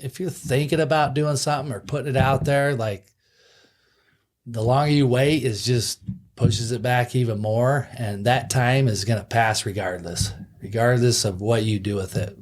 if you're thinking about doing something or putting it out there, like the longer you wait is just pushes it back even more. And that time is going to pass regardless of what you do with it.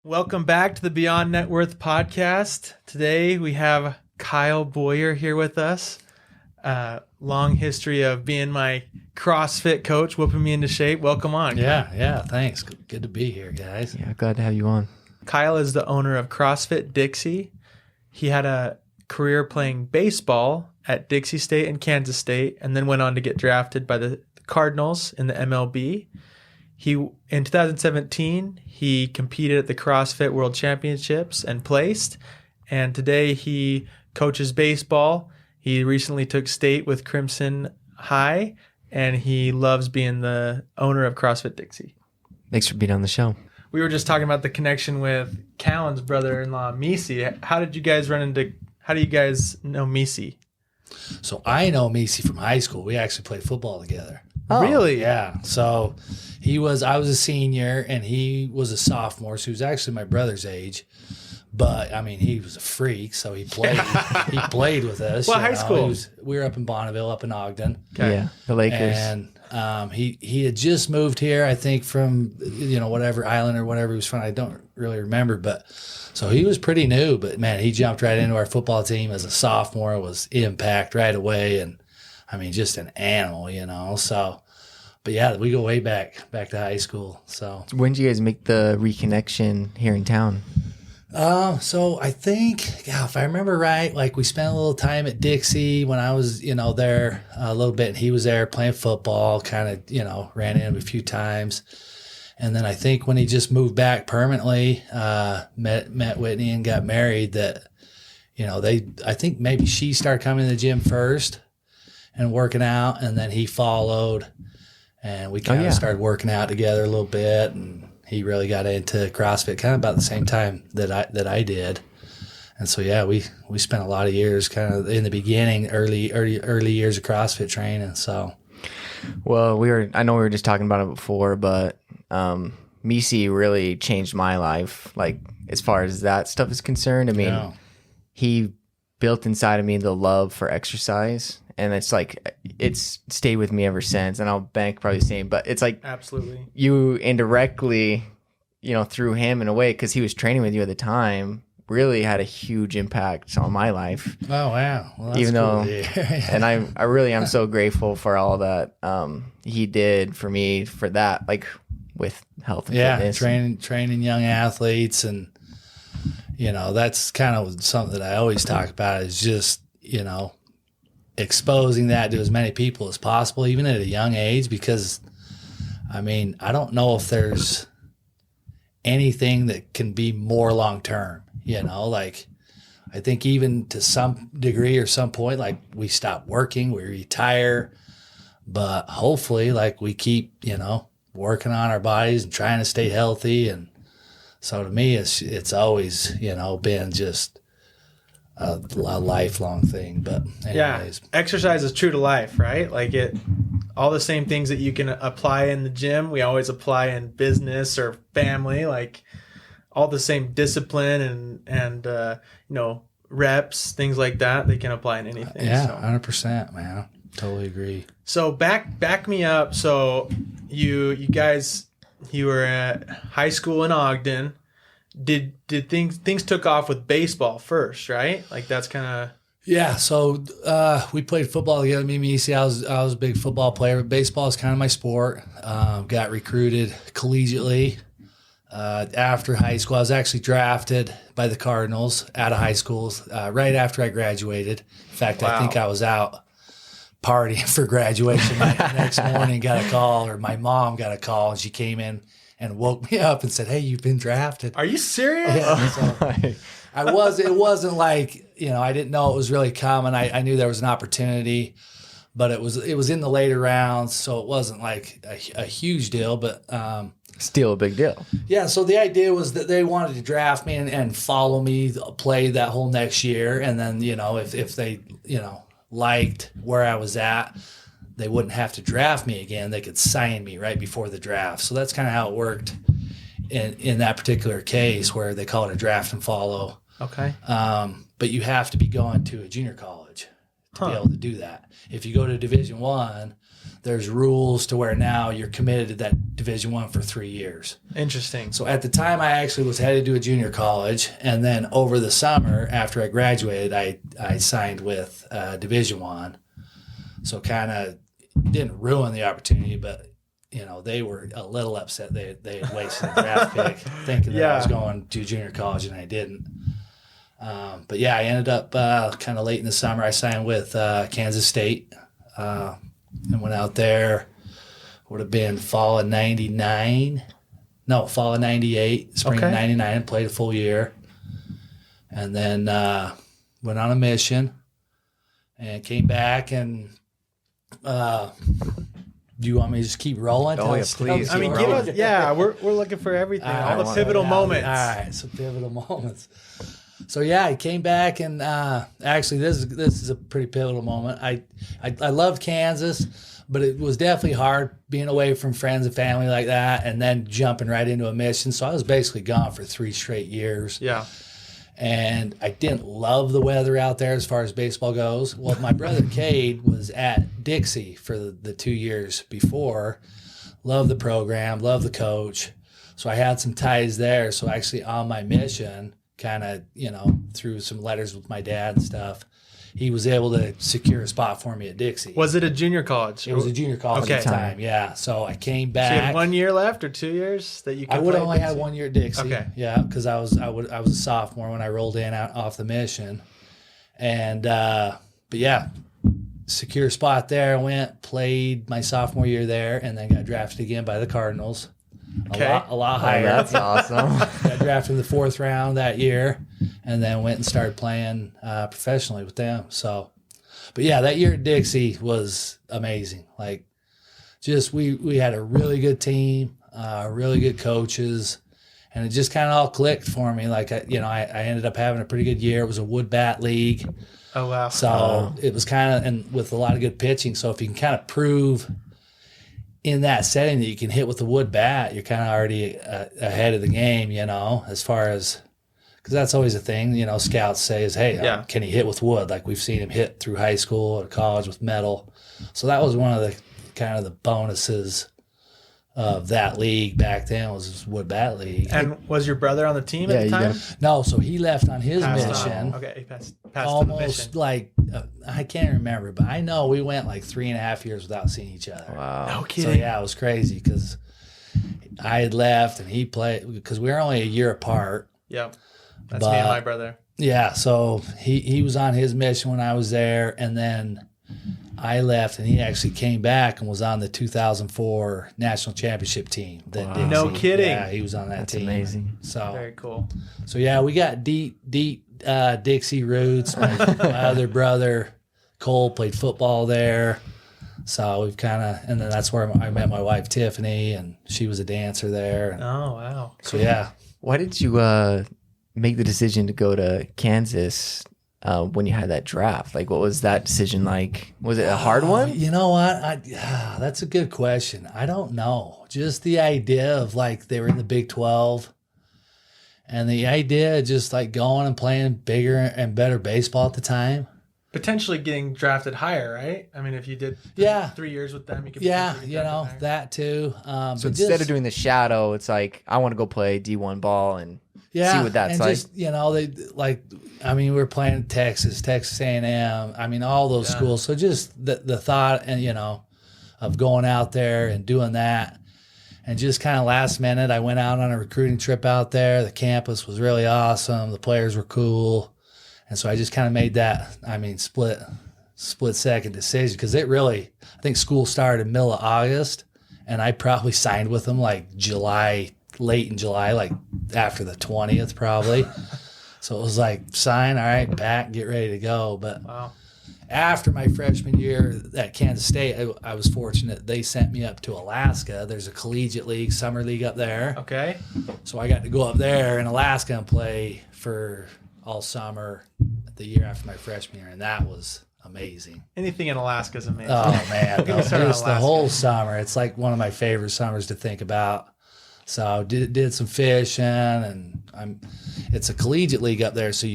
Welcome back to the Beyond Net Worth podcast. Today we have Kyle Boyer here with us. Long history of being my CrossFit coach, whooping me into shape. Welcome on. Yeah, thanks. Good to be here, guys. Yeah, glad to have you on. Kyle is the owner of CrossFit Dixie. He had a career playing baseball at Dixie State and Kansas State, and then went on to get drafted by the Cardinals in the MLB. In 2017, he competed at the CrossFit World Championships and placed. And today he coaches baseball. He recently took state with Crimson High, and he loves being the owner of CrossFit Dixie. Thanks for being on the show. We were just talking about the connection with Kallan's brother-in-law, Misi. How do you guys know Misi? So I know Misi from high school. We actually played football together. Oh, really? Yeah. So I was a senior and he was a sophomore. So he was actually my brother's age, but I mean, he was a freak. So he played, he played with us. What high school? We were up in Bonneville, up in Ogden. Okay. Yeah. The Lakers. And he had just moved here, I think from, whatever island or whatever he was from. I don't really remember, but so he was pretty new, but man, he jumped right into our football team as a sophomore, was impact right away. And I mean, just an animal, so, but yeah, we go way back to high school. So when did you guys make the reconnection here in town? So I think, if I remember right, like we spent a little time at Dixie when I was, there a little bit, and he was there playing football, kind of, ran into him a few times. And then I think when he just moved back permanently, met Whitney and got married, that, I think maybe she started coming to the gym first and working out, and then he followed, and we kind of started working out together a little bit, and he really got into CrossFit kind of about the same time that I did. And so we spent a lot of years kind of in the beginning, early years of CrossFit training. So well, I know we were just talking about it before, but Misi really changed my life, like as far as that stuff is concerned. I mean, he built inside of me the love for exercise. And it's stayed with me ever since. And I'll bank probably the same, but it's like absolutely you indirectly, through him in a way, because he was training with you at the time, really had a huge impact on my life. Oh, wow. Well, that's even cool. And I really am so grateful for all that he did for me for that, like with health and fitness. Training young athletes. And, that's kind of something that I always talk about is just, exposing that to as many people as possible, even at a young age, because I mean, I don't know if there's anything that can be more long-term, like I think even to some degree or some point, like we stop working, we retire, but hopefully like we keep, working on our bodies and trying to stay healthy. And so to me, it's always, been just a lifelong thing. But anyways. Exercise is true to life, right? Like all the same things that you can apply in the gym, we always apply in business or family, like all the same discipline and reps, things like that, they can apply in anything. 100%, man. Totally agree. So back me up. So you guys, you were at high school in Ogden. Did things took off with baseball first, right? Like that's kind of. Yeah. So we played football together. Me and Misi, I was a big football player, but baseball is kind of my sport. Got recruited collegiately after high school. I was actually drafted by the Cardinals out of high school right after I graduated. In fact, I think I was out partying for graduation the next morning, got a call, or my mom got a call, and she came in and woke me up and said, "Hey, you've been drafted." Are you serious? Yeah, so it wasn't like, I didn't know it was really coming. I knew there was an opportunity, but it was in the later rounds, so it wasn't like a huge deal. But Still a big deal. yeah, so the idea was that they wanted to draft me and follow me, play that whole next year, and then if they liked where I was at, they wouldn't have to draft me again. They could sign me right before the draft. So that's kind of how it worked in that particular case, where they call it a draft and follow. Okay. But you have to be going to a junior college to be able to do that. If you go to Division I, there's rules to where now you're committed to that Division I for 3 years. Interesting. So at the time, I actually was headed to a junior college, and then over the summer after I graduated, I signed with Division I. So kind of didn't ruin the opportunity, but they were a little upset they had wasted a draft pick thinking that I was going to junior college, and I didn't. But yeah, I ended up kind of late in the summer. I signed with Kansas State and went out there. Would have been fall of 98, spring of 99, and played a full year. And then went on a mission and came back. And do you want me to just keep rolling? Oh, yeah, please. I mean, give us, we're looking for everything, all the pivotal moments. All right, so pivotal moments. So yeah, I came back, and actually this is a pretty pivotal moment. I loved Kansas, but it was definitely hard being away from friends and family like that, and then jumping right into a mission. So I was basically gone for 3 straight years. Yeah. And I didn't love the weather out there as far as baseball goes. Well, my brother Cade was at Dixie for the 2 years before. Loved the program, loved the coach. So I had some ties there. So actually on my mission, kind of, through some letters with my dad and stuff, he was able to secure a spot for me at Dixie. Was it a junior college? It was a junior college at the time, yeah. So I came back. So you had 1 year left or 2 years that you could I would play have only at had Dixie? 1 year at Dixie. Okay. Yeah, because I was a sophomore when I rolled in off the mission. And but yeah, secure a spot there. I went, played my sophomore year there, and then got drafted again by the Cardinals. Okay. A lot higher. Oh, that's awesome. Got drafted in the 4th round that year, and then went and started playing professionally with them. So, but yeah, that year at Dixie was amazing. Like, just we had a really good team, really good coaches, and it just kind of all clicked for me. Like, I ended up having a pretty good year. It was a wood bat league. Oh, wow. So it was kind of, and with a lot of good pitching. So if you can kind of prove in that setting that you can hit with the wood bat, you're kind of already ahead of the game, as far as, because that's always a thing, scouts say is, hey, can he hit with wood? Like we've seen him hit through high school or college with metal. So that was one of the kind of the bonuses of that league back then, was this wood bat league. And was your brother on the team at the time? No, so he left on his Passed mission. on. Okay, he passed to the mission. Almost like, I can't remember, but I know we went like 3.5 years without seeing each other. Wow. No So kidding. yeah, it was crazy because I had left and he played, because we were only a year apart. Yeah. That's me and my brother. Yeah, so he was on his mission when I was there, and then I left, and he actually came back and was on the 2004 national championship team. Wow. Dixie. No kidding. Yeah, he was on that That's team. amazing. So Very cool. So yeah, we got deep Dixie roots. My other brother Cole played football there, so we've kind of, and then that's where I met my wife Tiffany, and she was a dancer there. Oh, wow. So yeah, Why did you make the decision to go to Kansas when you had that draft? Like, what was that decision like? Was it a hard one? You know what? That's a good question. I don't know. Just the idea of like they were in the Big 12, and the idea of just like going and playing bigger and better baseball at the time. Potentially getting drafted higher, right? I mean, if you did 3 years with them, you could Yeah, potentially get drafted higher. that too. So instead of doing the shadow, it's like, I want to go play D1 ball and see what that's and like. just, they like, I mean, we were playing in Texas A&M. I mean, all those schools. So just the thought and, of going out there and doing that. And just kind of last minute, I went out on a recruiting trip out there. The campus was really awesome. The players were cool. And so I just kind of made that, split second decision, because it really, I think school started middle of August, and I probably signed with them like late in July, like after the 20th probably. So it was like, sign, all right, pack, get ready to go. But Wow. after my freshman year at Kansas State, I was fortunate. They sent me up to Alaska. There's a collegiate league, summer league up there. Okay. So I got to go up there in Alaska and play for all summer the year after my freshman year, and that was amazing. Anything in Alaska is amazing. Oh man, Get me started on just the Alaska. whole summer. It's like one of my favorite summers to think about. So did some fishing, and it's a collegiate league up there, so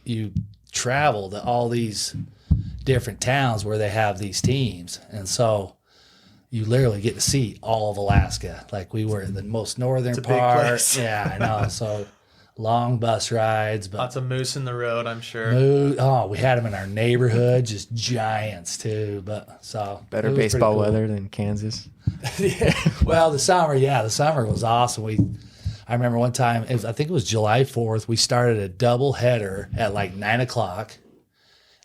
you travel to all these different towns where they have these teams, and so you literally get to see all of Alaska. Like we were in the most northern It's a big part. place. Yeah, I know. So long bus rides, but Lots of moose in the road, I'm sure. we had them in our neighborhood, just giants too. But so Better it was pretty baseball cool. weather than Kansas. Yeah. Well, the summer was awesome. I remember one time, I think it was July 4th, we started a double header at like 9:00.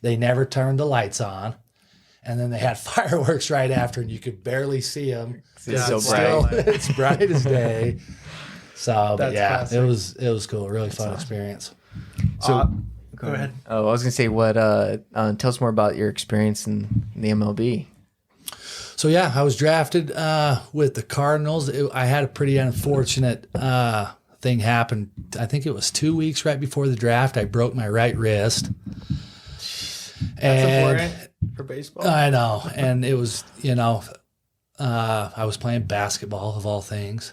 They never turned the lights on. And then they had fireworks right after, and you could barely see them. It's so bright. It's bright as day. So, but That's yeah, classic. it was cool. Really fun experience. So Go ahead. Oh, I was gonna say what. Tell us more about your experience in the MLB. So yeah, I was drafted with the Cardinals. I had a pretty unfortunate thing happen. I think it was 2 weeks right before the draft. I broke my right wrist. That's important for baseball. I know, and it was I was playing basketball of all things.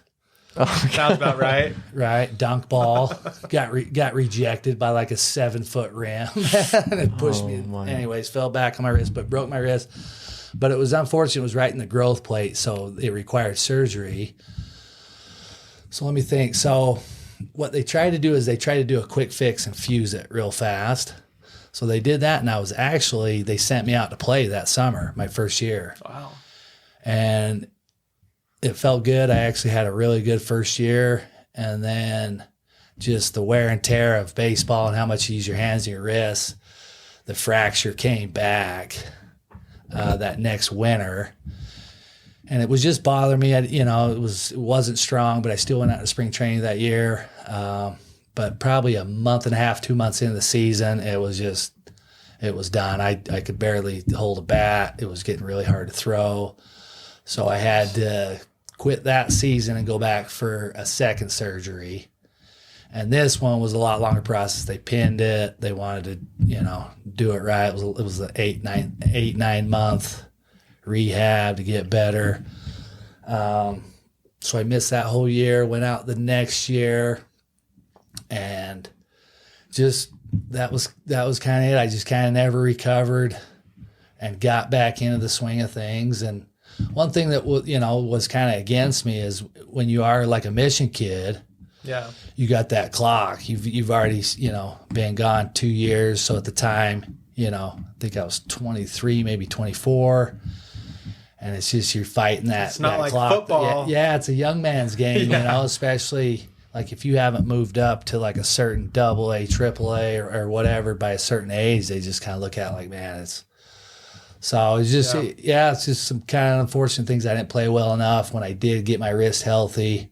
Sounds about right. Right, dunk ball got rejected by like a 7-foot rim, and it pushed me. my. Anyways, fell back on my wrist, but broke my wrist. But it was unfortunate. It was right in the growth plate, so it required surgery. So let me think. So what they tried to do is they tried to do a quick fix and fuse it real fast. So they did that, and they sent me out to play that summer, my first year. Wow. And it felt good. I actually had a really good first year. And then just the wear and tear of baseball and how much you use your hands and your wrists, the fracture came back that next winter. And it was just bothering me. It wasn't strong, but I still went out to spring training that year. But probably a month and a half, 2 months into the season, it was done. I could barely hold a bat. It was getting really hard to throw. So I had to quit that season and go back for a second surgery. And this one was a lot longer process. They pinned it. They wanted to, do it right. It was an 8-9 month rehab to get better. So I missed that whole year, went out the next year, and just that was kind of it. I just kind of never recovered and got back into the swing of things. And one thing that was kind of against me is when you are like a mission kid, Yeah. you got that clock. You've already been gone 2 years. So at the time, I think I was 23, maybe 24. And it's just you're fighting that. It's not that like clock. football. Yeah, it's a young man's game, Yeah. especially like if you haven't moved up to like a certain AA, AAA, or whatever by a certain age, they just kind of look at it like, man, it's. So it's just, it's just some kind of unfortunate things. I didn't play well enough when I did get my wrist healthy,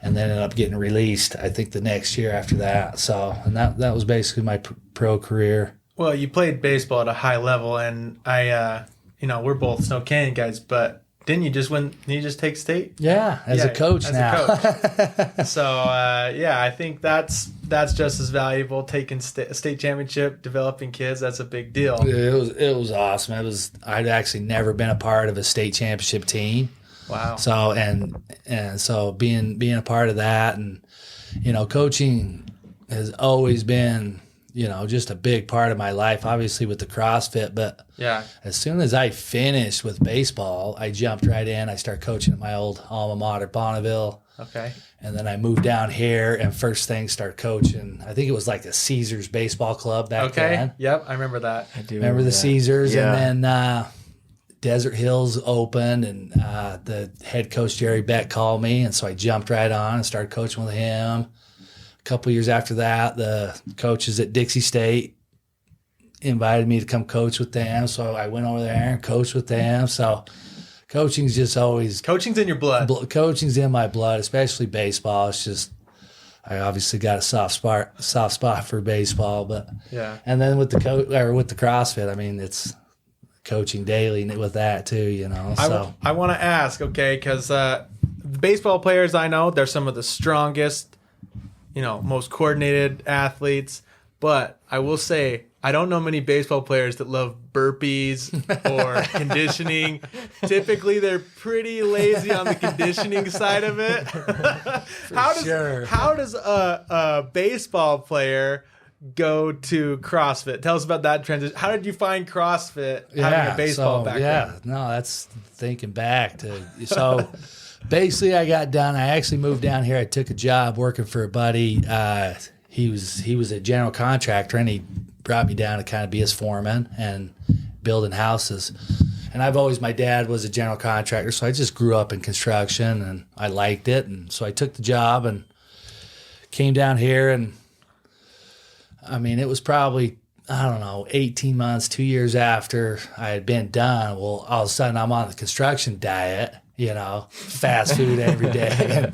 and then ended up getting released, I think, the next year after that. So, and that was basically my pro career. Well, you played baseball at a high level, and we're both Snow Canyon guys, but didn't you just win? Didn't you just take state? Yeah, as a coach now. So, I think that's just as valuable. Taking state championship, developing kids, that's a big deal. It was awesome. I'd actually never been a part of a state championship team. Wow. So and so being a part of that, and coaching has always been just a big part of my life. Obviously with the CrossFit, but Yeah. as soon as I finished with baseball, I jumped right in. I started coaching at my old alma mater, Bonneville. Okay. And then I moved down here, and first thing started coaching. I think it was like a Caesars baseball club back then. Yep, I remember that. I do Remember the that. Caesars? Yeah. And then Desert Hills opened, and the head coach, Jerry Beck, called me. And so I jumped right on and started coaching with him. A couple years after that, the coaches at Dixie State invited me to come coach with them. So I went over there and coached with them. So coaching's just always... Coaching's in your blood. Coaching's in my blood, especially baseball. It's just... I obviously got a soft spot for baseball, but Yeah. and then with the with the CrossFit, I mean, it's coaching daily with that too, you know. So I want to ask, okay, because the baseball players I know, they're some of the strongest, most coordinated athletes. But I will say, I don't know many baseball players that love burpees or conditioning. Typically, they're pretty lazy on the conditioning side of it. How does a baseball player go to CrossFit? Tell us about that transition. How did you find CrossFit having a baseball background? No, that's thinking back to so. Basically, I got done. I actually moved down here. I took a job working for a buddy. He was a general contractor, and he brought me down to kind of be his foreman and building houses. And my dad was a general contractor, so I just grew up in construction, and I liked it. And so I took the job and came down here, and I mean, it was probably, 18 months, 2 years after I had been done. Well, all of a sudden I'm on the construction diet, fast food every day.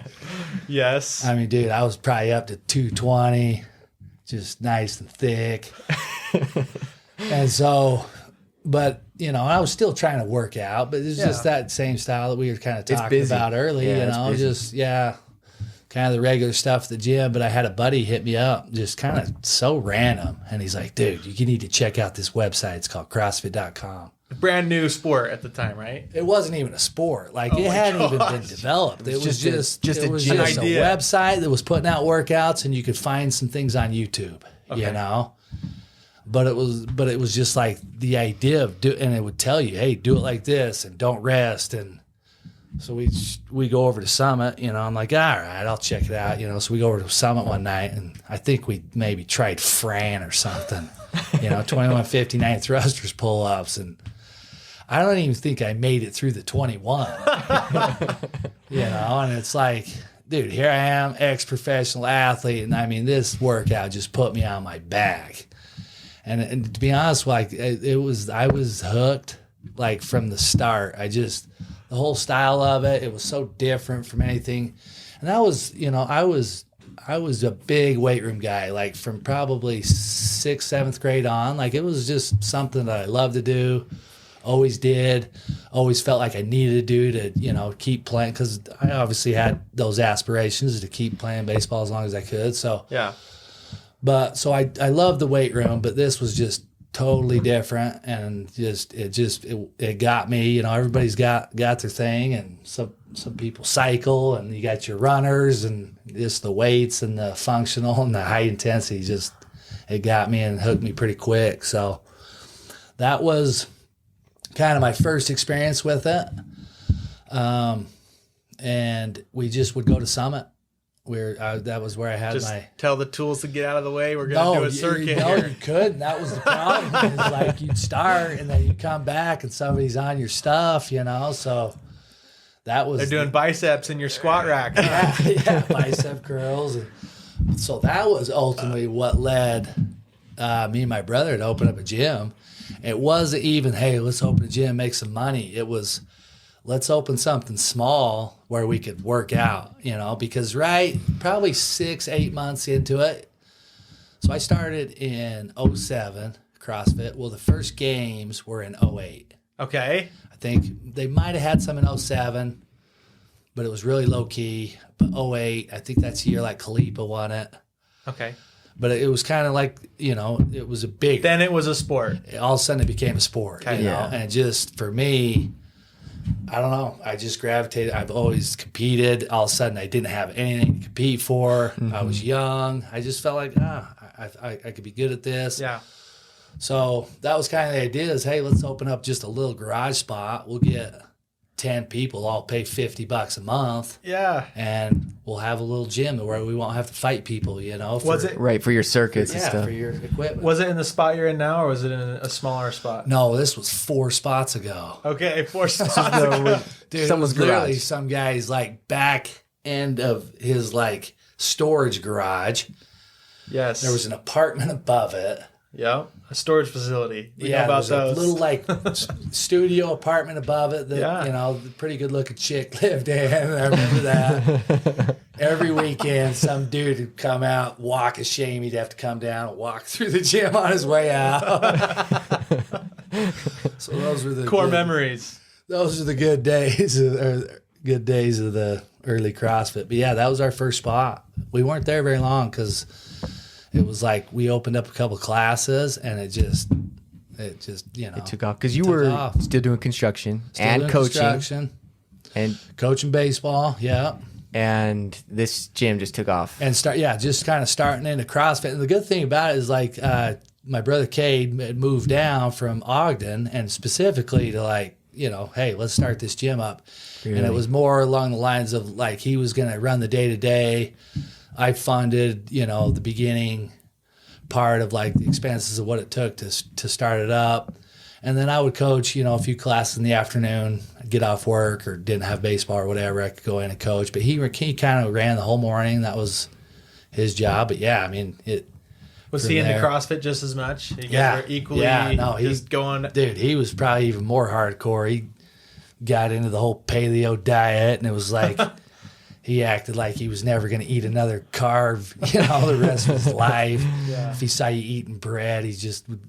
Yes. I mean, dude, I was probably up to 220, just nice and thick. And so, but, I was still trying to work out, but it's just that same style that we were kind of talking about earlier, kind of the regular stuff at the gym. But I had a buddy hit me up, just kind of so random. And he's like, dude, you need to check out this website. It's called CrossFit.com. Brand new sport at the time, right? It wasn't even a sport. Like, it hadn't even been developed. It was just a website that was putting out workouts, and you could find some things on YouTube, But it was just like the idea of and it would tell you, hey, do it like this and don't rest. And so we go over to Summit, I'm like, all right, I'll check it out, So we go over to Summit one night, and I think we maybe tried Fran or something, 2159 thrusters, pull-ups, and I don't even think I made it through the 21, and it's like, dude, here I am, ex-professional athlete, and I mean, this workout just put me on my back. And to be honest, like, I was hooked, like, from the start. The whole style of it, it was so different from anything. And I was a big weight room guy, like, from probably 6th, 7th grade on. Like, it was just something that I loved to do. Always did. Always felt like I needed to do to, keep playing, because I obviously had those aspirations to keep playing baseball as long as I could. So yeah. But so I loved the weight room, but this was just totally different, and it got me. Everybody's got their thing, and some people cycle, and you got your runners, and just the weights and the functional and the high intensity. Just it got me and hooked me pretty quick. So that was kind of my first experience with it. And we just would go to Summit. That was where I had just tell the tools to get out of the way. We're going to do a circuit here. You couldn't. That was the problem. It's like you'd start and then you come back and somebody's on your stuff, So that was... They're doing biceps in your squat rack. Yeah, bicep curls. And so that was ultimately what led me and my brother to open up a gym. It wasn't even, hey, let's open a gym, make some money. It was, let's open something small where we could work out, because probably 6-8 months into it. So I started in 07 CrossFit. Well, the first games were in 08. Okay. I think they might have had some in 07, but it was really low key. But 08, I think that's the year like Kalipa won it. Okay. But it was kind of like, it was a big... Then it was a sport. All of a sudden it became a sport, And just for me, I don't know. I just gravitated. I've always competed. All of a sudden I didn't have anything to compete for. Mm-hmm. I was young. I just felt like, I could be good at this. Yeah. So that was kind of the idea is, hey, let's open up just a little garage spot. We'll get 10 people, all pay $50 a month. Yeah. And we'll have a little gym where we won't have to fight people, Was it right for your circuits and stuff? For your equipment. Was it in the spot you're in now, or was it in a smaller spot? No, this was 4 spots ago. Okay, 4 spots ago. Dude, someone's literally some guy's like back end of his like storage garage. Yes. There was an apartment above it. Yeah, a storage facility. We know about there was those. a little like studio apartment above it that the pretty good looking chick lived in. I remember that. Every weekend, some dude would come out, walk a shame. He'd have to come down and walk through the gym on his way out. So those were the Core memories. Those are the good days, or good days of the early CrossFit. But yeah, that was our first spot. We weren't there very long because it was like we opened up a couple classes and it just it took off because you were still doing construction and coaching and coaching baseball. Yeah. And this gym just took off. And just kind of starting into CrossFit. And the good thing about it is like my brother Cade had moved down from Ogden and specifically to like, hey, let's start this gym up. Really? And it was more along the lines of like he was going to run the day-to-day. I funded, the beginning part of like the expenses of what it took to start it up. And then I would coach, a few classes in the afternoon. I'd get off work or didn't have baseball or whatever. I could go in and coach. But he kind of ran the whole morning. That was his job. But yeah, I mean, was he into CrossFit just as much? You guys were equally he's going. Dude, he was probably even more hardcore. He got into the whole paleo diet, and it was like he acted like he was never going to eat another carb, the rest of his life. Yeah. If he saw you eating bread, he just would,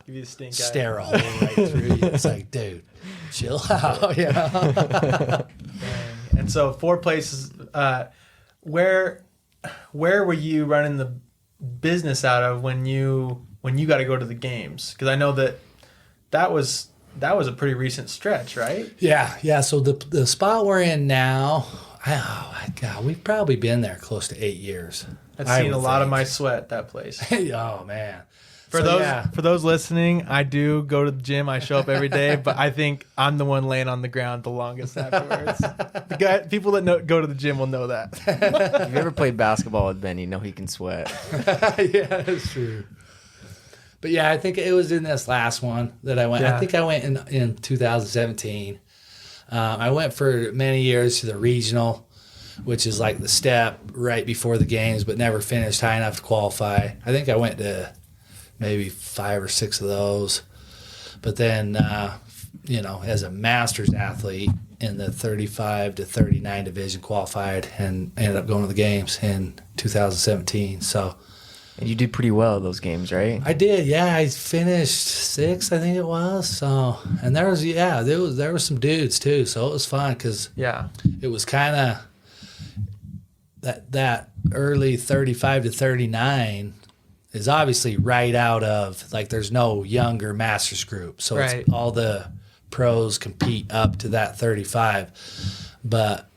give you the stink stare a hole right through you. It's like, dude, chill out. And so 4 places. Where were you running the business out of when you got to go to the games? Because I know that was a pretty recent stretch, right? Yeah. So the spot we're in now, we've probably been there close to 8 years. I've seen a lot of my sweat, that place. Oh man. For those listening, I do go to the gym. I show up every day, but I think I'm the one laying on the ground the longest afterwards. People that go to the gym will know that. If you've ever played basketball with Ben, you know he can sweat. Yeah, that's true. But yeah, I think it was in this last one that I went. Yeah. I think I went in 2017. I went for many years to the regional, which is like the step right before the games, but never finished high enough to qualify. I think I went to maybe 5 or 6 of those. But then, as a master's athlete in the 35 to 39 division, qualified and ended up going to the games in 2017. So, and you did pretty well at those games, right? I did, yeah. I finished 6th, I think it was. So, and there were some dudes too. So it was fun because it was kind of that early 35 to 39 is obviously right out of, like, there's no younger masters group. So It's all the pros compete up to that 35. But,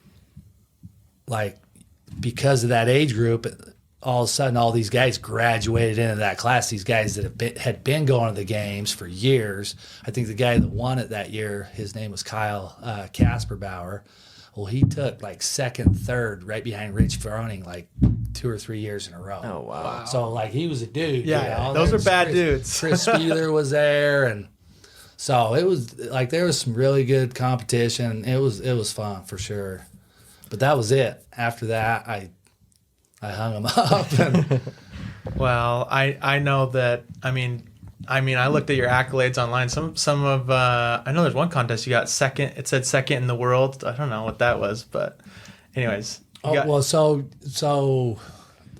like, because of that age group, all of a sudden all these guys graduated into that class, these guys that had been going to the games for years. I think the guy that won it that year, his name was Kyle Kasperbauer. Well, he took like 2nd, 3rd, right behind Rich Froning, like 2 or 3 years in a row. Oh, wow. So, like, he was a dude. Yeah, those are bad dudes. Chris Spieler was there, and so it was like there was some really good competition. It was fun for sure. But that was it. After that, I hung him up. And well, I know that. I mean, I looked at your accolades online. Some of I know there's one contest you got second. It said second in the world. I don't know what that was, but anyways. So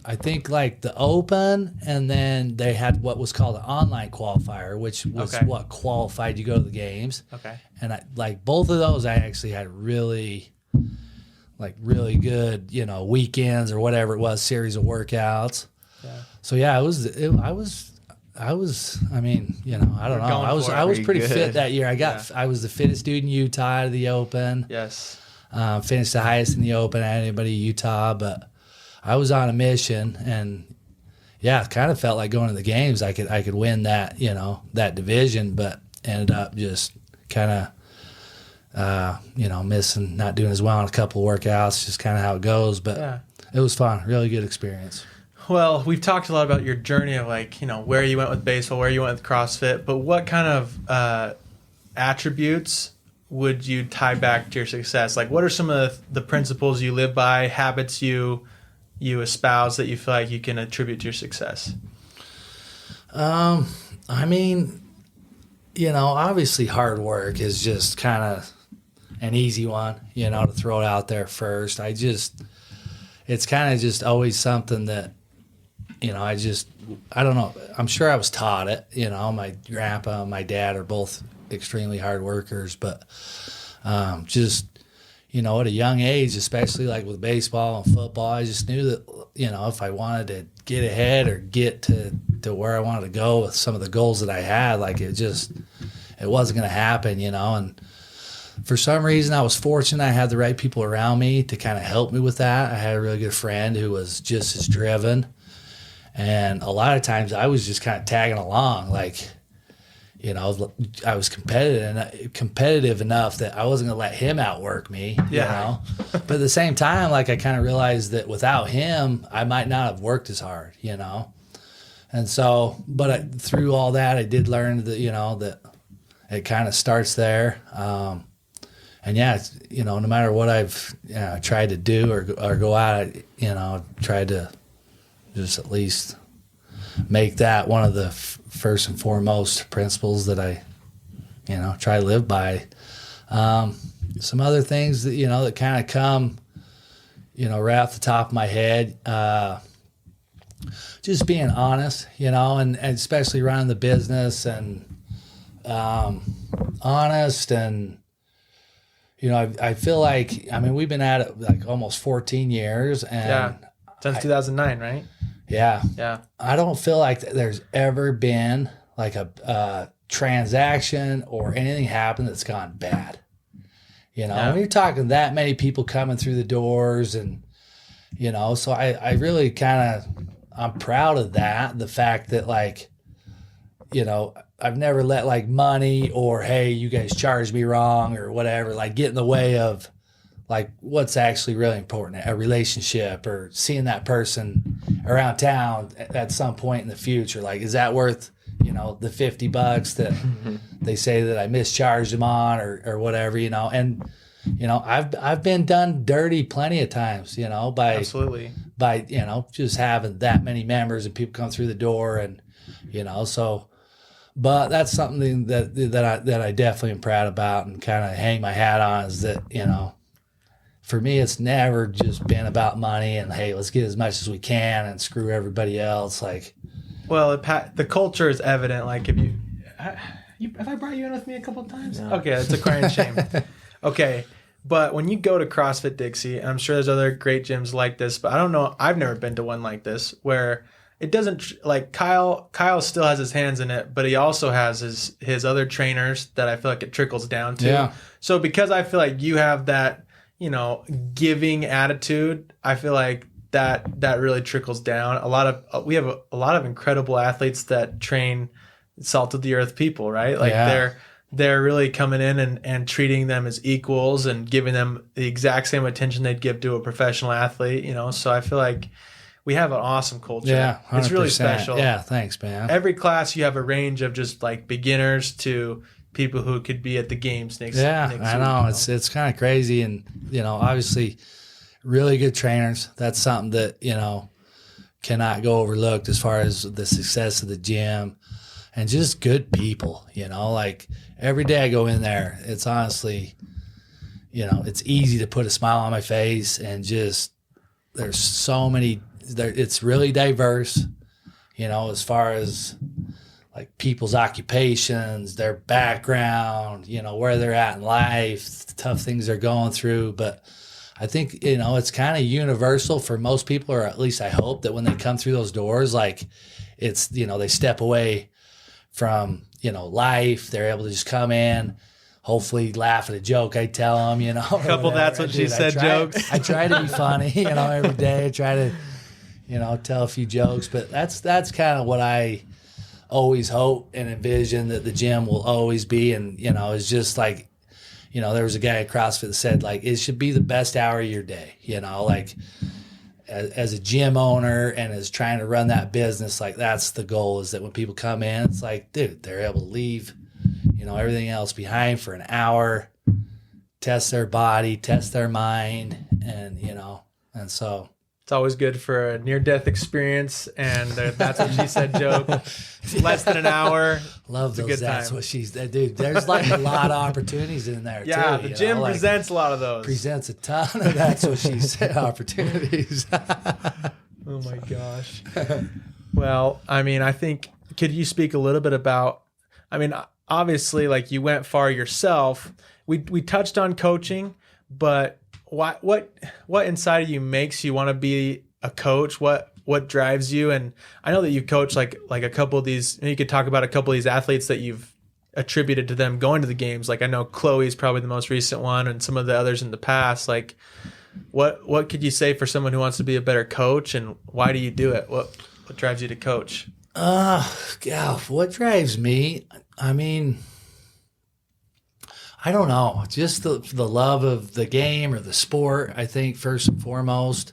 I think like the Open, and then they had what was called an online qualifier, which was what qualified you go to the games. Okay. And I, like both of those, I actually had really good, weekends or whatever it was, series of workouts. Yeah. So yeah, I don't know. I was pretty fit that year. I was the fittest dude in Utah out of the Open. Yes. Finished the highest in the Open out of anybody in Utah, but I was on a mission, and it kind of felt like going to the games. I could win that, that division, but ended up just kind of, missing, not doing as well on a couple of workouts, just kind of how it goes. But it was fun, really good experience. Well, we've talked a lot about your journey of where you went with baseball, where you went with CrossFit, but what kind of attributes would you tie back to your success? Like, what are some of the principles you live by, habits you espouse that you feel like you can attribute to your success? Obviously hard work is just kind of an easy one, to throw it out there first. It's kind of just always something that, I don't know. I'm sure I was taught it. My grandpa and my dad are both extremely hard workers, but just, at a young age, especially like with baseball and football, I just knew that, if I wanted to get ahead or get to where I wanted to go with some of the goals that I had, like it wasn't going to happen, and for some reason I was fortunate. I had the right people around me to kind of help me with that. I had a really good friend who was just as driven. And a lot of times I was just kind of tagging along, like, I was competitive enough that I wasn't going to let him outwork me, But at the same time, like, I kind of realized that without him, I might not have worked as hard, And so, but through all that, I did learn that, that it kind of starts there. And yeah, no matter what I've tried to do or go out, tried to just at least make that one of the first and foremost principles that I, try to live by. Some other things that, that kind of come, right off the top of my head, just being honest, and especially running the business and honest and, I feel like, we've been at it like almost 14 years and since 2009, right? Yeah. Yeah. I don't feel like there's ever been like a transaction or anything happen that's gone bad. When you're talking that many people coming through the doors and, so I really I'm proud of that. The fact that like, I've never let like money or, hey, you guys charged me wrong or whatever, like get in the way of like what's actually really important, a relationship or seeing that person around town at some point in the future. Like, is that worth, the $50 that they say that I mischarged them on or whatever, and, I've been done dirty plenty of times, by just having that many members and people come through the door and, so, but that's something that I definitely am proud about and kind of hang my hat on is that, for me, it's never just been about money and, hey, let's get as much as we can and screw everybody else. Like, well, the culture is evident. Like, have I brought you in with me a couple of times? No. Okay, that's a crying shame. Okay, but when you go to CrossFit Dixie, and I'm sure there's other great gyms like this, but I don't know. I've never been to one like this where it doesn't like Kyle still has his hands in it, but he also has his other trainers that I feel like it trickles down to. Yeah. So because I feel like you have that, giving attitude, I feel like that really trickles down. We have a lot of incredible athletes that train salt of the earth people, right? Like they're really coming in and treating them as equals and giving them the exact same attention they'd give to a professional athlete, So I feel like we have an awesome culture. Yeah, 100%. It's really special. Yeah, thanks, man. Every class you have a range of just like beginners to people who could be at the games next. I know. It's kind of crazy, and obviously, really good trainers. That's something that cannot go overlooked as far as the success of the gym, and just good people. Like every day I go in there, it's honestly, it's easy to put a smile on my face, and just there's so many. It's really diverse, as far as like people's occupations, their background, where they're at in life, the tough things they're going through. But I think, it's kind of universal for most people, or at least I hope that when they come through those doors, like it's, they step away from, life. They're able to just come in, hopefully laugh at a joke I tell them, a couple that's what she said jokes. I try to be funny, every day. I try to, tell a few jokes, but that's kind of what I always hope and envision that the gym will always be. And, it's just like, there was a guy at CrossFit that said, like, it should be the best hour of your day, like as a gym owner and as trying to run that business, like that's the goal, is that when people come in, it's like, dude, they're able to leave, everything else behind for an hour, test their body, test their mind. And, and so it's always good for a near-death experience, and that's what she said joke. Less than an hour. Love those. That's what she said, dude. There's like a lot of opportunities in there. Yeah, too, the gym presents a lot of those. Presents a ton of that's what she said opportunities. Oh Oh my gosh. Well, I mean, I think, could you speak a little bit about, I mean, obviously, like, you went far yourself. We touched on coaching, but what inside of you makes you want to be a coach? What drives you? And I know that you coach like a couple of these, you could talk about a couple of these athletes that you've attributed to them going to the games. Like, I know Chloe's probably the most recent one, and some of the others in the past. Like, what could you say for someone who wants to be a better coach, and why do you do it? What drives you to coach? Yeah, what drives me? I mean, I don't know. Just the love of the game or the sport, I think, first and foremost.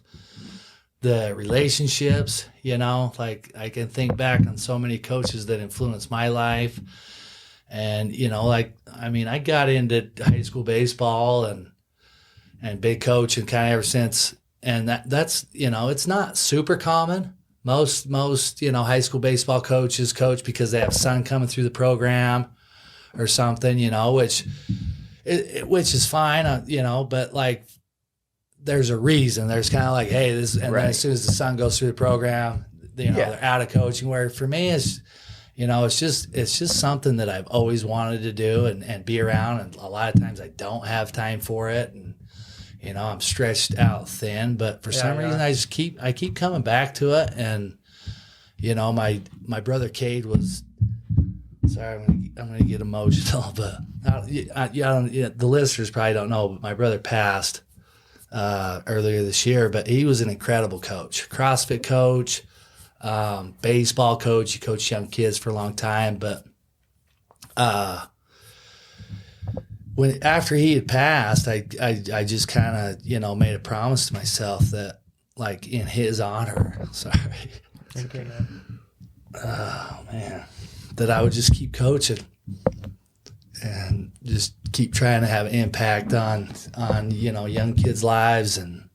The relationships, like, I can think back on so many coaches that influenced my life. And, like, I mean, I got into high school baseball and big coach and kind of ever since. And that's, it's not super common. Most high school baseball coaches coach because they have a son coming through the program or something, which is fine, but, like, there's a reason. There's kind of like, hey, this, and then as soon as the son goes through the program, they're out of coaching. Where for me, it's just something that I've always wanted to do and be around. And a lot of times I don't have time for it, and I'm stretched out thin. But for some reason, I keep coming back to it. And my brother Cade was. Sorry, I'm gonna get emotional, but the listeners probably don't know, but my brother passed earlier this year. But he was an incredible coach, CrossFit coach, baseball coach. He coached young kids for a long time. But after he had passed, I just kind of made a promise to myself that, like, in his honor. Sorry. Okay, man. Oh man. That I would just keep coaching and just keep trying to have impact on young kids' lives, and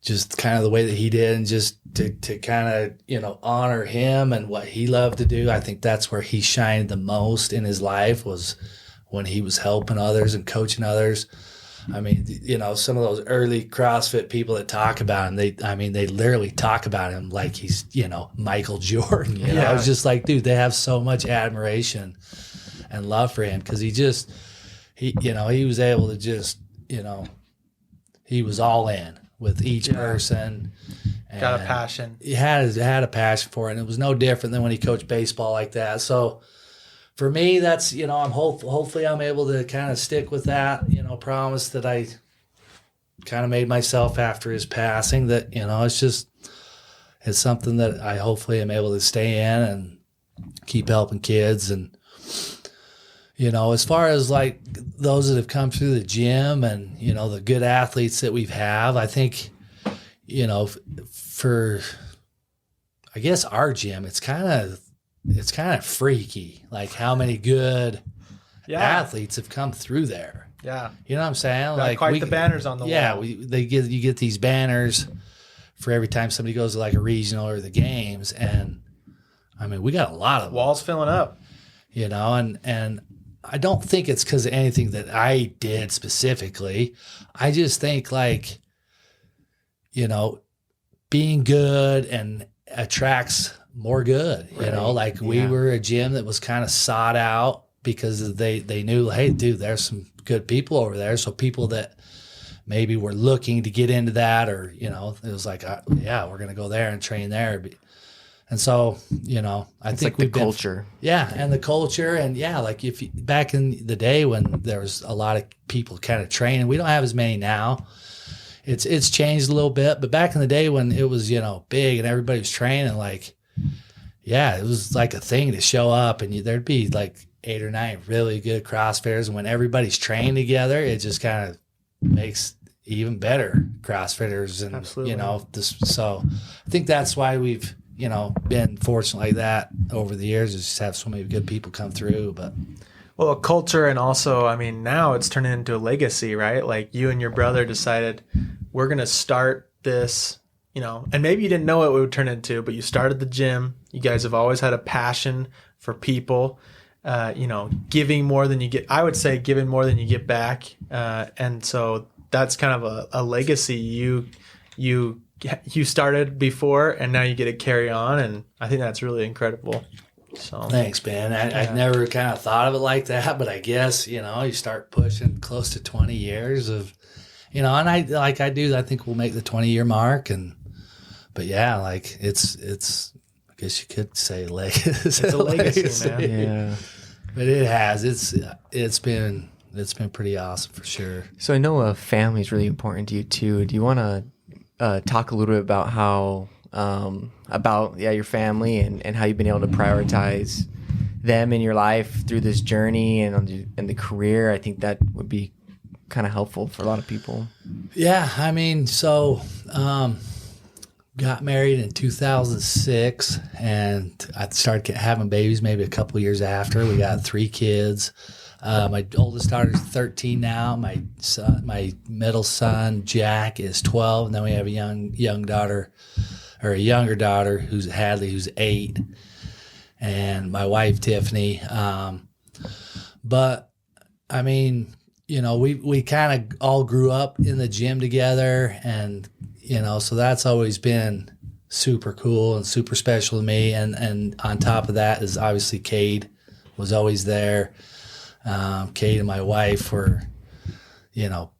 just kind of the way that he did, and just to kind of honor him and what he loved to do. I think that's where he shined the most in his life, was when he was helping others and coaching others. I mean, some of those early CrossFit people that talk about him, they literally talk about him like he's, Michael Jordan. I was just like, dude, they have so much admiration and love for him, because he was able to just, he was all in with each person. And got a passion. He had a passion for it, and it was no different than when he coached baseball like that. So for me, that's, I'm hopefully I'm able to kind of stick with that, promise that I kind of made myself after his passing, that, it's something that I hopefully am able to stay in and keep helping kids. And, as far as, like, those that have come through the gym and, the good athletes that we've I think, for, I guess, our gym, it's kind of freaky, like, how many good athletes have come through there. Yeah. You know what I'm saying? Like, quite the banners on the wall. Yeah, you get these banners for every time somebody goes to, like, a regional or the games. And I mean, we got a lot of walls filling up. And I don't think it's because of anything that I did specifically. I just think, like, being good and attracts more good, like, we were a gym that was kind of sought out because they knew, hey, dude, there's some good people over there. So people that maybe were looking to get into that, or, it was like, we're going to go there and train there. And so, I think like the culture. And the culture. And like, back in the day when there was a lot of people kind of training, we don't have as many now. It's changed a little bit, but back in the day when it was, big and everybody was training, like, it was like a thing to show up, and there'd be like 8 or 9 really good CrossFitters. And when everybody's trained together, it just kind of makes even better CrossFitters. And, absolutely. So I think that's why we've, been fortunate like that over the years, is just have so many good people come through. But well, a culture, and also, I mean, now it's turning into a legacy, right? Like, you and your brother decided, we're going to start this, and maybe you didn't know what it would turn into, but you started the gym. You guys have always had a passion for people, giving more than you get. I would say giving more than you get back. And so that's kind of a legacy you you started before and now you get to carry on, and I think that's really incredible. So thanks, man. I never kind of thought of it like that, but I guess, you start pushing close to 20 years of, and I think we'll make the 20-year mark. But yeah, like it's, I guess you could say it's a legacy, man. Yeah. But it has, it's been pretty awesome for sure. So I know family is really important to you too. Do you want to talk a little bit about how, about your family and how you've been able to prioritize them in your life through this journey and the career? I think that would be kind of helpful for a lot of people. Yeah, I mean, so got married in 2006, and I started having babies maybe a couple years after. We got 3 kids. My oldest daughter's 13 now. My middle son Jack is 12, and then we have a younger daughter who's Hadley, who's 8, and my wife Tiffany. But I mean, we kind of all grew up in the gym together, and so that's always been super cool and super special to me. And on top of that is obviously Cade was always there. Cade and my wife were,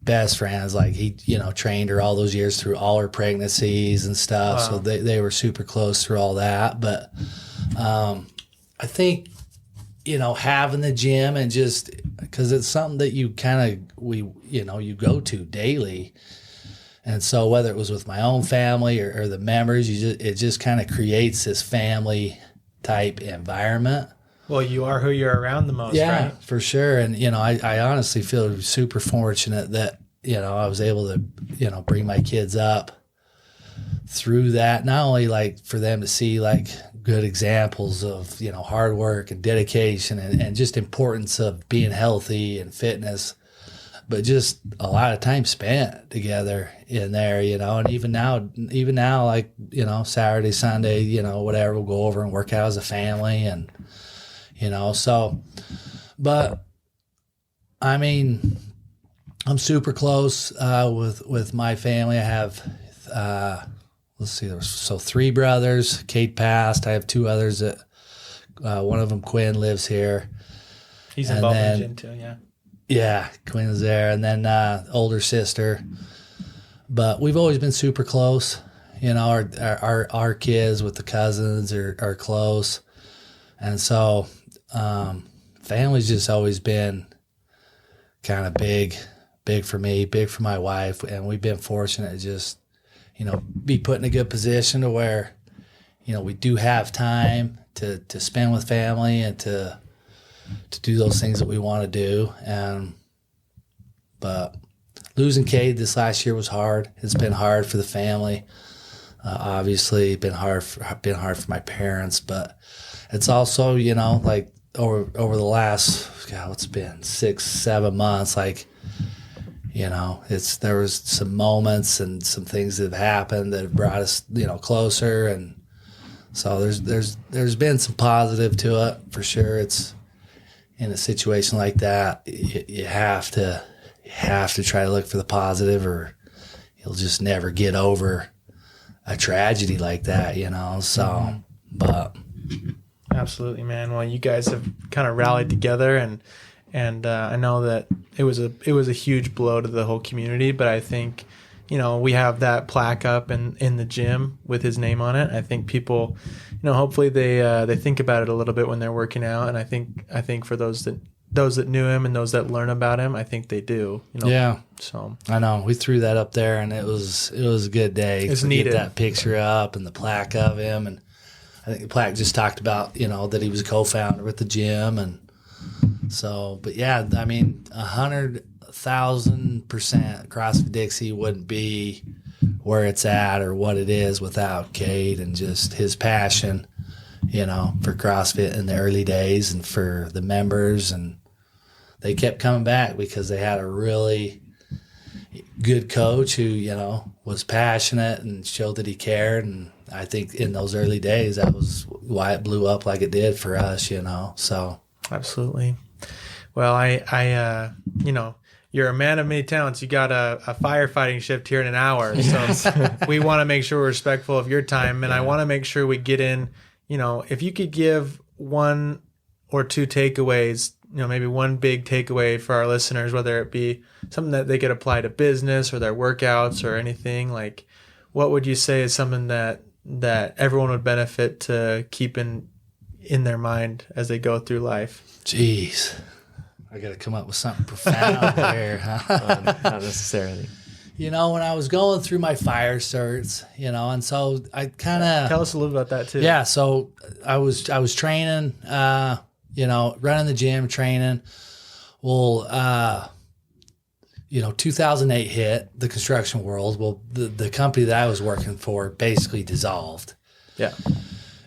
best friends. Like he, trained her all those years through all her pregnancies and stuff. Wow. So they were super close through all that. But I think, having the gym and just because it's something that you you go to daily. And so whether it was with my own family or the members, it just kind of creates this family type environment. Well, you are who you're around the most, yeah, right? For sure. And, I honestly feel super fortunate that, I was able to, bring my kids up through that. Not only like for them to see like good examples of, hard work and dedication and just importance of being healthy and fitness, but just a lot of time spent together in there, and even now, like, Saturday, Sunday, whatever, we'll go over and work out as a family and, so, but I mean, I'm super close with my family. I have, let's see, there was 3 brothers. Kate passed. I have 2 others that one of them, Quinn, lives here. He's involved in the gym too, yeah. Yeah, Quinn's there, and then older sister. But we've always been super close. Our kids with the cousins are close, and so family's just always been kind of big for me, big for my wife, and we've been fortunate to just be put in a good position to where we do have time to spend with family and to do those things that we want to do. But losing Cade this last year was hard. It's been hard for the family. Obviously, been hard for my parents, but it's also, like over the last, what's it been, 6-7 months, like, there was some moments and some things that have happened that have brought us, closer. And so there's been some positive to it for sure. It's in a situation like that, you have to try to look for the positive, or you'll just never get over a tragedy like that, so, but. Absolutely, man. Well, you guys have kind of rallied together, and I know that it was a huge blow to the whole community, but I think, we have that plaque up in the gym with his name on it. I think people, hopefully they think about it a little bit when they're working out, and I think for those that knew him and those that learn about him, I think they do. Yeah. So I know we threw that up there, and it was a good day. It's to needed. Get that picture up and the plaque of him, and I think the plaque just talked about that he was a co-founder with the gym, and so. But yeah, I mean, 100,000% CrossFit Dixie wouldn't be where it's at or what it is without Cade and just his passion, for CrossFit in the early days and for the members. And they kept coming back because they had a really good coach who, was passionate and showed that he cared. And I think in those early days, that was why it blew up like it did for us, so. Absolutely. Well, I you're a man of many talents. You got a firefighting shift here in an hour. So we want to make sure we're respectful of your time. And I want to make sure we get in, if you could give one or two takeaways, maybe one big takeaway for our listeners, whether it be something that they could apply to business or their workouts or anything, like what would you say is something that everyone would benefit to keep in their mind as they go through life? Jeez. I got to come up with something profound here. Huh? Not necessarily. When I was going through my fire certs, and so I kind of... Tell us a little about that too. Yeah, so I was training, running the gym, training. Well, 2008 hit, the construction world. Well, the company that I was working for basically dissolved. Yeah.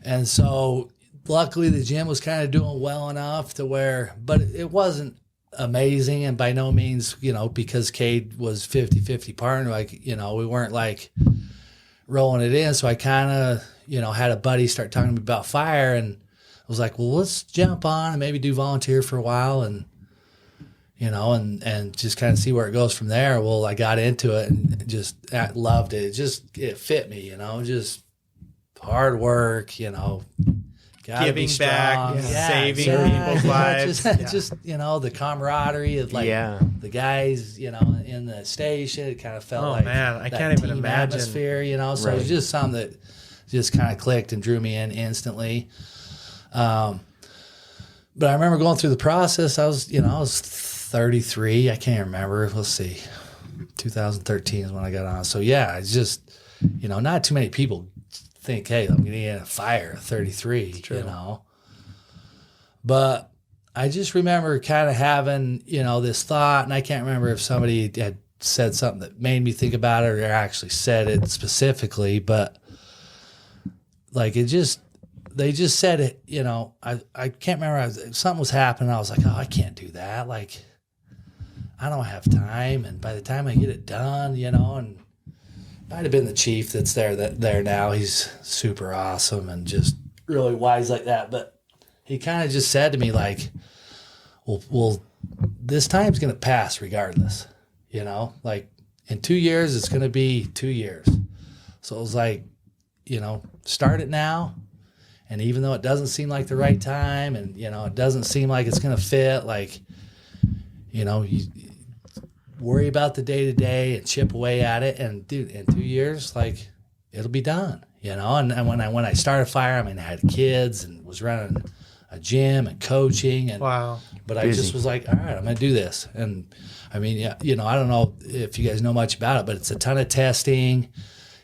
And so luckily the gym was kind of doing well enough to where, but it wasn't amazing. And by no means, because Cade was 50-50 partner, we weren't like rolling it in. So I kind of, had a buddy start talking to me about fire, and I was like, well, let's jump on and maybe do volunteer for a while and just kind of see where it goes from there. Well, I got into it and I loved it. It fit me, just hard work, gotta giving be strong. back, saving people's lives. Just the camaraderie of the guys, in the station. It kind of felt I that can't even team imagine. atmosphere, So it was just something that just kind of clicked and drew me in instantly. But I remember going through the process. I was 33. I can't remember. Let's see. 2013 is when I got on. So yeah, it's just, not too many people think, hey, I'm going to get in a fire at 33, But I just remember kind of having, this thought, and I can't remember if somebody had said something that made me think about it or actually said it specifically, but they just said it, I can't remember. Something was happening. I was like, oh, I can't do that. Like, I don't have time. And by the time I get it done, and might have been the chief that's there now. He's super awesome and just really wise like that. But he kind of just said to me, like, well, this time's going to pass regardless, like in 2 years, it's going to be 2 years. So it was like, start it now. And even though it doesn't seem like the right time and, it doesn't seem like it's going to fit, like, you worry about the day-to-day and chip away at it. And, dude, in 2 years, like, it'll be done, And when I started fire, I had kids and was running a gym and coaching. And, wow. But I just was like, all right, I'm going to do this. And, I don't know if you guys know much about it, but it's a ton of testing.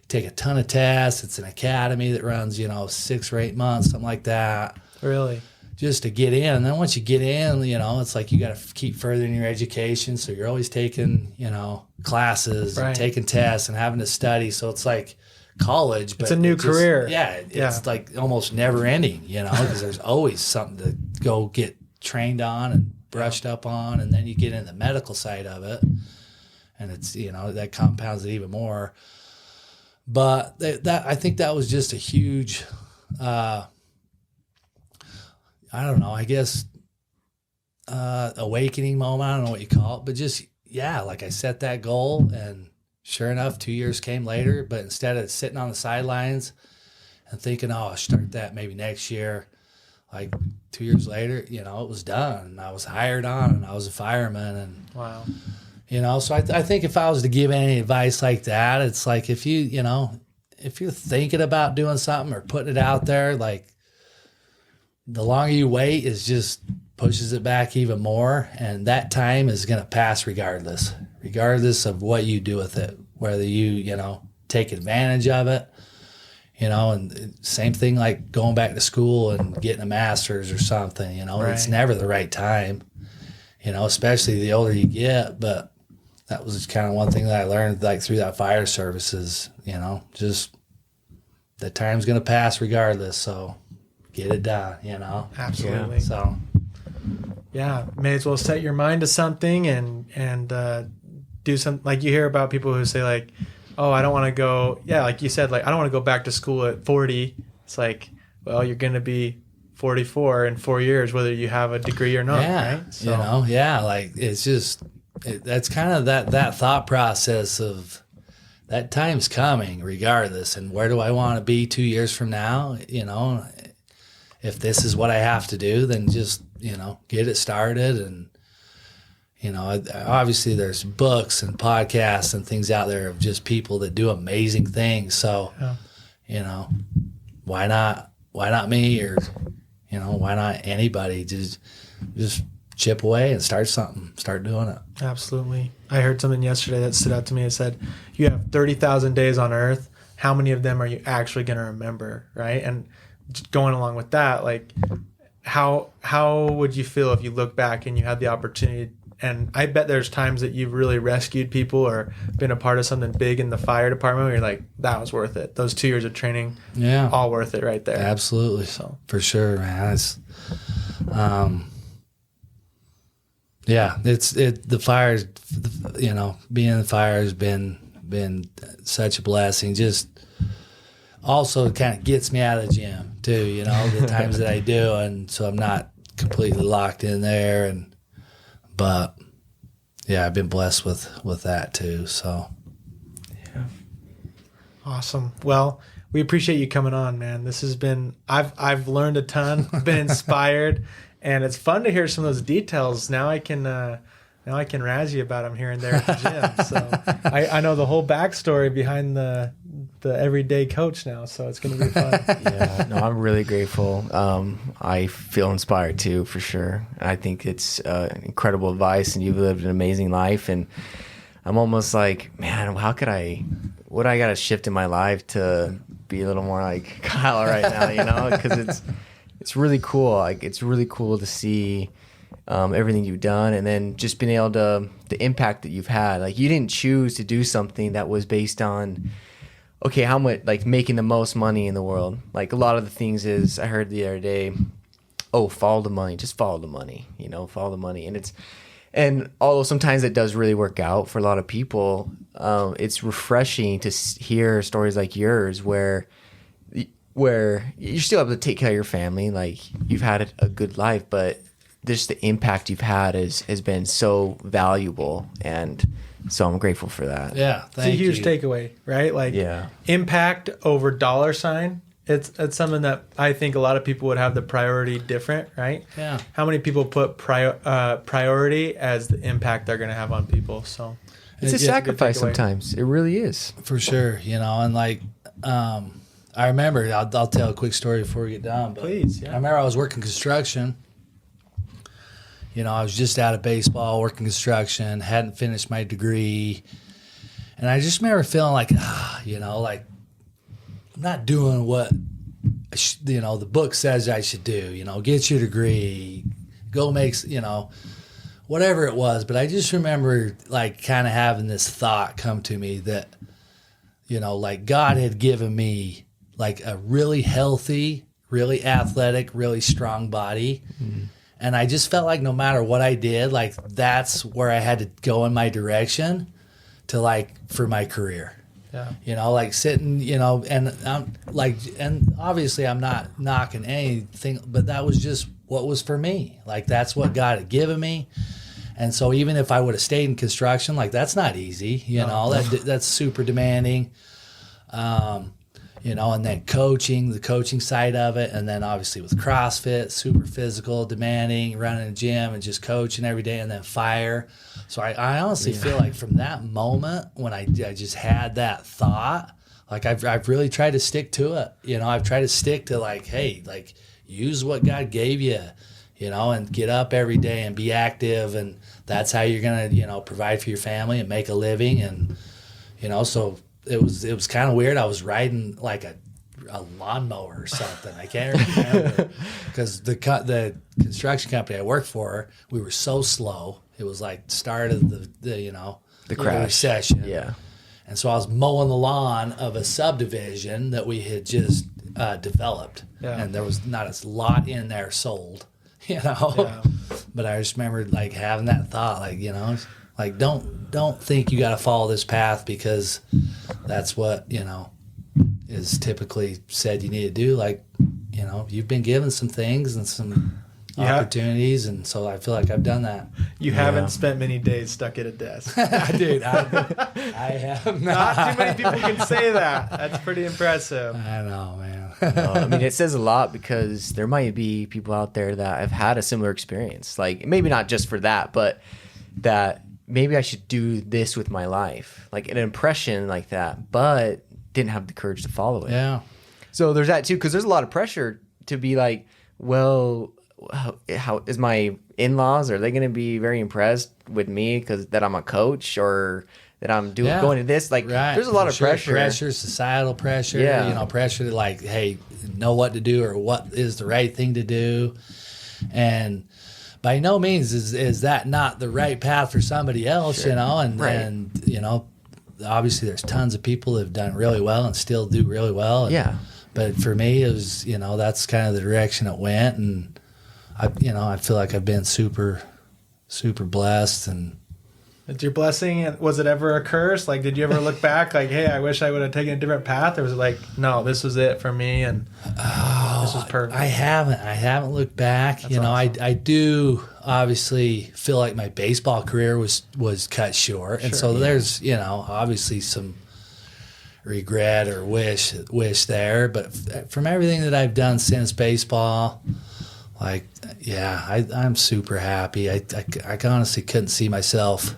Take a ton of tests. It's an academy that runs, 6 or 8 months, something like that. Really? Just to get in. And then once you get in, it's like you got to keep furthering your education. So you're always taking, classes and taking tests and having to study. So it's like college. But it's a new career. It's like almost never ending, because there's always something to go get trained on and brushed up on. And then you get in the medical side of it. And it's, that compounds it even more. But I think that was just a huge, I don't know, I guess, awakening moment. I don't know what you call it, but just, like I set that goal, and sure enough, 2 years came later. But instead of sitting on the sidelines and thinking, oh, I'll start that maybe next year, like 2 years later, it was done. And I was hired on, and I was a fireman. And wow. So I think if I was to give any advice like that, it's like if you're thinking about doing something or putting it out there, like the longer you wait is just pushes it back even more. And that time is going to pass regardless of what you do with it, whether you take advantage of it, and same thing like going back to school and getting a master's or something, It's never the right time, especially the older you get. But that was kind of one thing that I learned, like through that fire service is, just the time's going to pass regardless. So get it done, Absolutely. Yeah. So, yeah, may as well set your mind to something and do something. Like you hear about people who say like, oh, I don't want to go. Yeah. Like you said, like, I don't want to go back to school at 40. It's like, well, you're going to be 44 in 4 years, whether you have a degree or not. Yeah. Right? So, like it's just, that's kind of that thought process of that time's coming regardless. And where do I want to be 2 years from now? If this is what I have to do, then just, get it started. And, obviously there's books and podcasts and things out there of just people that do amazing things. So, why not me, or, why not anybody? Just chip away and start something, start doing it. Absolutely. I heard something yesterday that stood out to me. It said, you have 30,000 days on earth. How many of them are you actually going to remember? Right. And just going along with that, like how would you feel if you look back and you had the opportunity? And I bet there's times that you've really rescued people or been a part of something big in the fire department where you're like, that was worth it. Those 2 years of training, all worth it right there. Absolutely. So for sure, man. It's, the fires, being in the fire has been such a blessing. Just also kind of gets me out of the gym too, the times that I do. And so I'm not completely locked in there. But I've been blessed with that too. So yeah. Awesome. Well, we appreciate you coming on, man. This has been, I've learned a ton, been inspired. And it's fun to hear some of those details. Now I can razz you about them here and there at the gym. So I know the whole backstory behind the everyday coach now. So it's going to be fun. Yeah, no, I'm really grateful. I feel inspired too, for sure. I think it's incredible advice, and you've lived an amazing life. And I'm almost like, man, what I got to shift in my life to be a little more like Kyle right now, because it's really cool. Like, it's really cool to see everything you've done, and then just being able to, the impact that you've had. Like, you didn't choose to do something that was based on, okay, how much, like making the most money in the world. Like, a lot of the things is, I heard the other day, follow the money, just follow the money, follow the money. And although sometimes it does really work out for a lot of people, it's refreshing to hear stories like yours where you're still able to take care of your family, like you've had a good life, but just the impact you've had has been so valuable, and so I'm grateful for that. Yeah, it's a huge takeaway, right? Like, impact over dollar sign. It's something that I think a lot of people would have the priority different, right? Yeah. How many people put priority as the impact they're going to have on people? So it's a sacrifice sometimes. It really is. For sure, and like. I remember, I'll tell a quick story before we get done. But please, yeah. I remember I was working construction. I was just out of baseball, working construction, hadn't finished my degree. And I just remember feeling like, like I'm not doing what, the book says I should do. Get your degree, go make, whatever it was. But I just remember like kind of having this thought come to me that, like God had given me like a really healthy, really athletic, really strong body. Mm-hmm. And I just felt like no matter what I did, like that's where I had to go in my direction to like for my career. Yeah. Like sitting, and I'm like, and obviously I'm not knocking anything, but that was just what was for me. Like that's what God had given me. And so even if I would have stayed in construction, like that's not easy, that's super demanding. And then the coaching side of it. And then obviously with CrossFit, super physical, demanding, running a gym and just coaching every day, and then fire. So I honestly feel like from that moment when I just had that thought, like I've really tried to stick to it. I've tried to stick to like, hey, like use what God gave you, and get up every day and be active. And that's how you're going to, provide for your family and make a living. And, so it was kind of weird. I was riding like a lawnmower or something. I can't remember because the construction company I worked for, we were so slow. It was like the start of the crash recession. Yeah, and so I was mowing the lawn of a subdivision that we had just developed, and there was not a lot in there sold. Yeah. But I just remember like having that thought, like like don't think you got to follow this path because that's what is typically said you need to do. Like you've been given some things and some opportunities, and so I feel like I've done that. You haven't spent many days stuck at a desk. Dude, I have not. Not too many people can say that. That's pretty impressive. I know, man. I mean, it says a lot because there might be people out there that have had a similar experience. Like, maybe not just for that, but that maybe I should do this with my life. Like an impression like that, but didn't have the courage to follow it. Yeah. So there's that too, because there's a lot of pressure to be like, well, how is my in-laws? Are they going to be very impressed with me because that I'm a coach or that I'm going to this? Like, there's a lot of pressure, societal pressure. Yeah. Pressure to like, hey, know what to do or what is the right thing to do, and by no means is that not the right path for somebody else. Sure. And obviously there's tons of people that have done really well and still do really well. And, but for me, it was, that's kind of the direction it went. And I feel like I've been super, super blessed. And it's your blessing. Was it ever a curse? Like, did you ever look back like, hey, I wish I would have taken a different path? Or was it like, no, this was it for me and this was perfect? I haven't looked back. That's awesome. I do obviously feel like my baseball career was cut short. And so there's, obviously some regret or wish there. But from everything that I've done since baseball, like, I'm super happy. I honestly couldn't see myself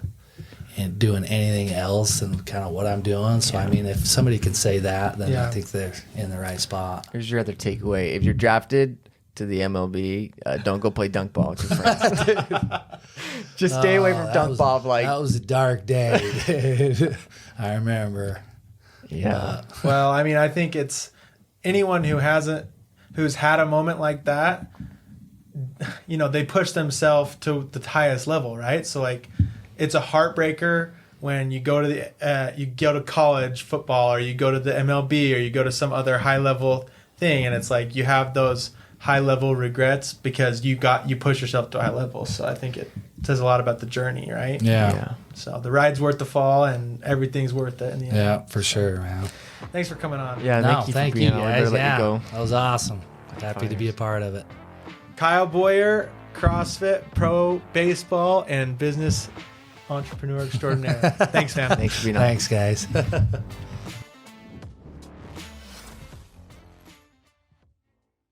in doing anything else than kind of what I'm doing. So, I mean, if somebody can say that, then I think they're in the right spot. Here's your other takeaway. If you're drafted to the MLB, don't go play dunk ball with your friends. Just stay away from dunk ball. That was a dark day, dude. I remember. Yeah. Well, I mean, I think it's anyone who's had a moment like that, they push themselves to the highest level, right? So like, it's a heartbreaker when you go to college football or you go to the MLB or you go to some other high level thing, and it's like you have those high level regrets because you push yourself to a high level. So I think it says a lot about the journey, right? Yeah. So the ride's worth the fall, and everything's worth it in the end. Yeah, for sure, man. Thanks for coming on. Yeah, thank you for being on. Guys. Let you go. That was awesome. Happy to be a part of it. Kyle Boyer, CrossFit, pro baseball, and business entrepreneur extraordinaire. Thanks, man. Thanks for being on. Thanks, guys.